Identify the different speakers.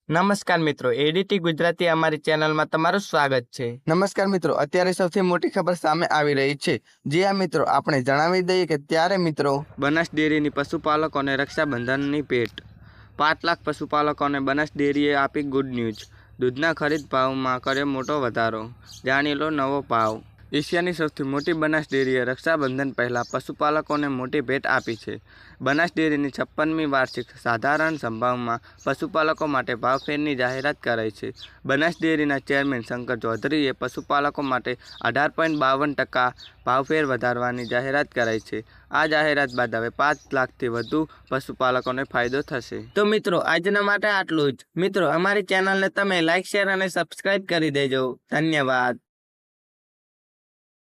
Speaker 1: નમસ્કાર મિત્રો, એડીટી ગુજરાતી અમારી ચેનલમાં તમારું સ્વાગત છે।
Speaker 2: નમસ્કાર મિત્રો, અત્યારે સૌથી મોટી ખબર સામે આવી રહી છે। જે આ મિત્રો આપણે જણાવી દઈએ કે ત્યારે મિત્રો
Speaker 1: બનાસ ડેરીની પશુપાલકોને રક્ષાબંધનની ભેટ। 5 લાખ પશુપાલકોને બનાસ ડેરીએ આપી ગુડ ન્યૂઝ। દૂધના ખરીદ ભાવમાં કર્યો મોટો વધારો, જાણી લો નવો ભાવ। એશિયાની સૌથી મોટી બનાસ ડેરીએ રક્ષાબંધન પહેલાં પશુપાલકોને મોટી ભેટ આપી છે। બનાસ ડેરીની 56મી વાર્ષિક સાધારણ સભામાં પશુપાલકો માટે ભાવફેરની જાહેરાત કરાઈ છે। બનાસ ડેરીના ચેરમેન શંકર ચૌધરીએ પશુપાલકો માટે 18.52% ભાવફેર વધારવાની જાહેરાત કરાઈ છે। આ જાહેરાત બાદ હવે 5 લાખથી વધુ પશુપાલકોને ફાયદો થશે। તો મિત્રો, આજના માટે આટલું જ। મિત્રો, અમારી ચેનલને તમે લાઇક, શેર અને સબસ્ક્રાઇબ કરી દેજો। ધન્યવાદ।